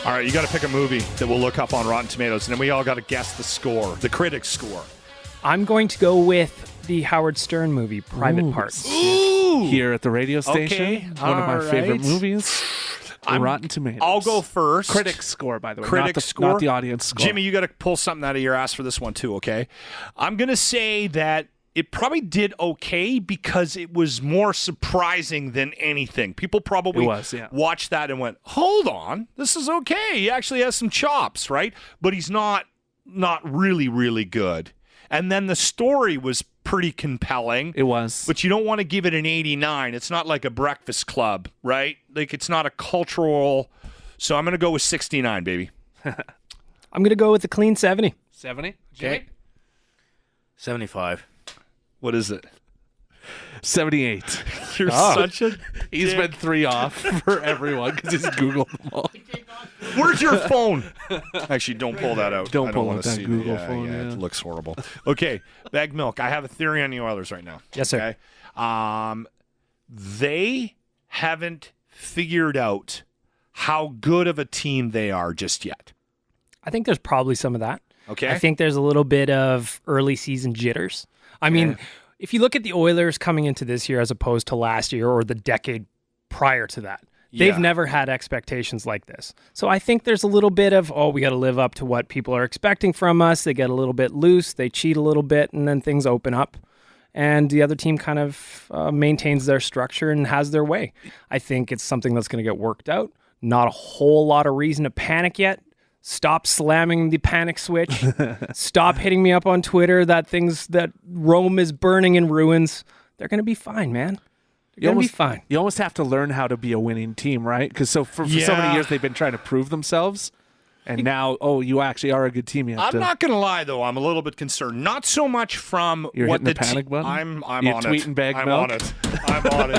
All right, you got to pick a movie that we'll look up on Rotten Tomatoes, and then we all got to guess the score, the critics' score. I'm going to go with the Howard Stern movie, Private Parts. Ooh! Here at the radio station. Okay, One of my favorite right. movies. Rotten Tomatoes. I'll go first. Critics score, by the way. Critics score? Not the audience score. Jimmy, you got to pull something out of your ass for this one too, okay? I'm going to say that it probably did okay because it was more surprising than anything. People probably watched that and went, hold on, this is okay. He actually has some chops, right? But he's not really, really good. And then the story was pretty compelling. It was. But you don't want to give it an 89. It's not like a Breakfast Club, right? Like it's not a cultural. So I'm going to go with 69, baby. I'm going to go with the clean 70. 70? Okay. 75. What is it? 78. You're such a He's been 3 off for everyone because he's Googled them all. Where's your phone? Actually, don't pull that out. Don't I pull wanna out that see Google yeah, phone, Yeah, yeah. it looks horrible. Okay, Baggedmilk. I have a theory on the Oilers right now. Yes, sir. Okay? They haven't figured out how good of a team they are just yet. I think there's probably some of that. Okay. I think there's a little bit of early season jitters. I mean, if you look at the Oilers coming into this year as opposed to last year or the decade prior to that, they've never had expectations like this. So I think there's a little bit of, we got to live up to what people are expecting from us. They get a little bit loose, they cheat a little bit, and then things open up. And the other team kind of maintains their structure and has their way. I think it's something that's going to get worked out. Not a whole lot of reason to panic yet. Stop slamming the panic switch. Stop hitting me up on Twitter that Rome is burning in ruins. They're going to be fine, man. They're going to be fine. You almost have to learn how to be a winning team, right? Because for so many years they've been trying to prove themselves. And now, you actually are a good team. I'm not going to lie, though. I'm a little bit concerned. Not so much from You're what hitting the panic button? I'm You're on tweeting it. I'm on it. I'm on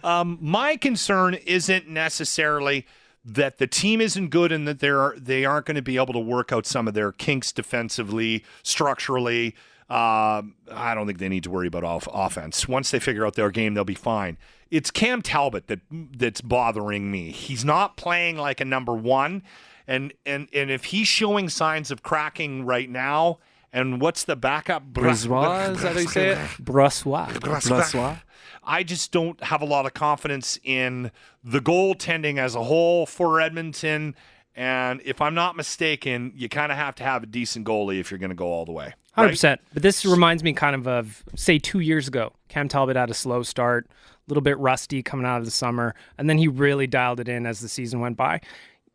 it. My concern isn't necessarily that the team isn't good and that they aren't going to be able to work out some of their kinks defensively, structurally. I don't think they need to worry about offense. Once they figure out their game, they'll be fine. It's Cam Talbot that's bothering me. He's not playing like a number one, and if he's showing signs of cracking right now, and what's the backup? Brossois, is that how you say it? Brossois. I just don't have a lot of confidence in the goaltending as a whole for Edmonton. And if I'm not mistaken, you kind of have to have a decent goalie if you're going to go all the way. 100%. But this reminds me kind of, say, 2 years ago. Cam Talbot had a slow start, a little bit rusty coming out of the summer, and then he really dialed it in as the season went by.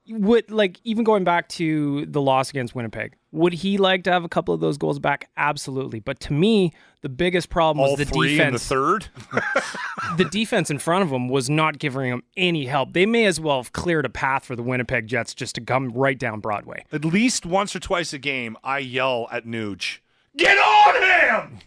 Even going back to the loss against Winnipeg, would he like to have a couple of those goals back? Absolutely. But to me, the biggest problem was the three defense. In the third? The defense in front of him was not giving him any help. They may as well have cleared a path for the Winnipeg Jets just to come right down Broadway. At least once or twice a game, I yell at Nuge, "Get on him!"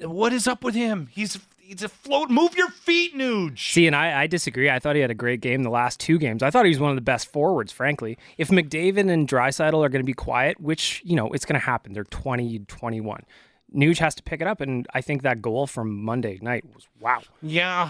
What is up with him? He's a float. Move your feet, Nuge. See, and I disagree. I thought he had a great game the last 2 games. I thought he was one of the best forwards, frankly. If McDavid and Draisaitl are going to be quiet, which, it's going to happen. They're 20-21. Nuge has to pick it up, and I think that goal from Monday night was wow. Yeah.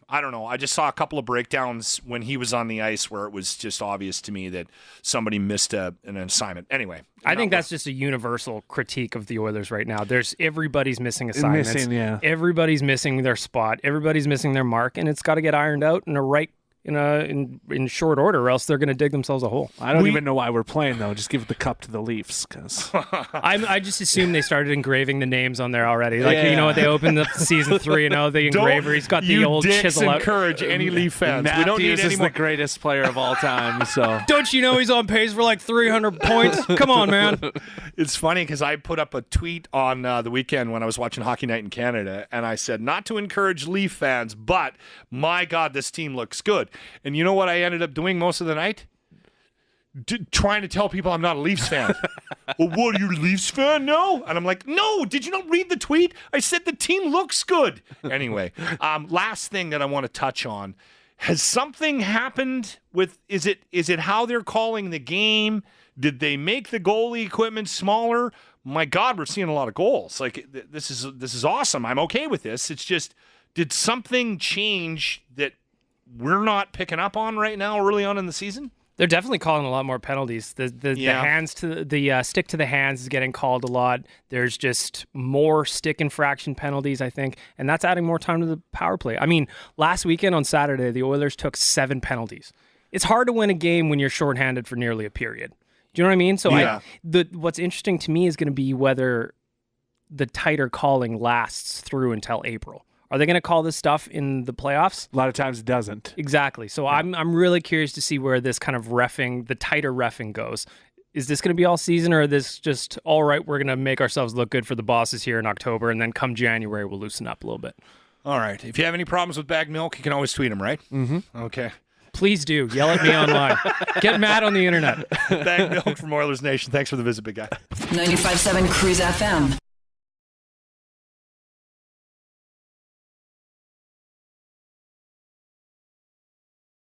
I don't know. I just saw a couple of breakdowns when he was on the ice where it was just obvious to me that somebody missed an assignment. Anyway. I think that's just a universal critique of the Oilers right now. Everybody's missing assignments. Everybody's missing their spot. Everybody's missing their mark, and it's got to get ironed out in short order, or else they're going to dig themselves a hole. I don't even know why we're playing, though. Just give the cup to the Leafs. Cause I just assume they started engraving the names on there already. They opened up season 3 and the engraver. He's got the old chisel out. Encourage any Leaf fans. Matthews we don't need any is the greatest player of all time. So don't you know he's on pace for like 300 points? Come on, man. It's funny because I put up a tweet on the weekend when I was watching Hockey Night in Canada, and I said, not to encourage Leaf fans, but my God, this team looks good. And you know what I ended up doing most of the night? Trying to tell people I'm not a Leafs fan. Well, what, are you a Leafs fan? No. And I'm like, no, did you not read the tweet? I said the team looks good. Anyway, last thing that I want to touch on. Has something happened with, is it how they're calling the game? Did they make the goalie equipment smaller? My God, we're seeing a lot of goals. Like, this is awesome. I'm okay with this. It's just, did something change that we're not picking up on right now early on in the season? They're definitely calling a lot more penalties. The hands to the stick to the hands is getting called a lot. There's just more stick infraction penalties, I think, and that's adding more time to the power play. I mean, last weekend on Saturday, the Oilers took 7 penalties. It's hard to win a game when you're shorthanded for nearly a period. Do you know what I mean? So what's interesting to me is going to be whether the tighter calling lasts through until April. Are they going to call this stuff in the playoffs? A lot of times it doesn't. Exactly. So I'm really curious to see where this kind of reffing, the tighter reffing goes. Is this going to be all season, or is this just, all right, we're going to make ourselves look good for the bosses here in October, and then come January, we'll loosen up a little bit? All right. If you have any problems with Baggedmilk, you can always tweet them, right? Mm-hmm. Okay. Please do. Yell at me online. Get mad on the internet. Baggedmilk from Oilers Nation. Thanks for the visit, big guy. 95.7 Cruise FM.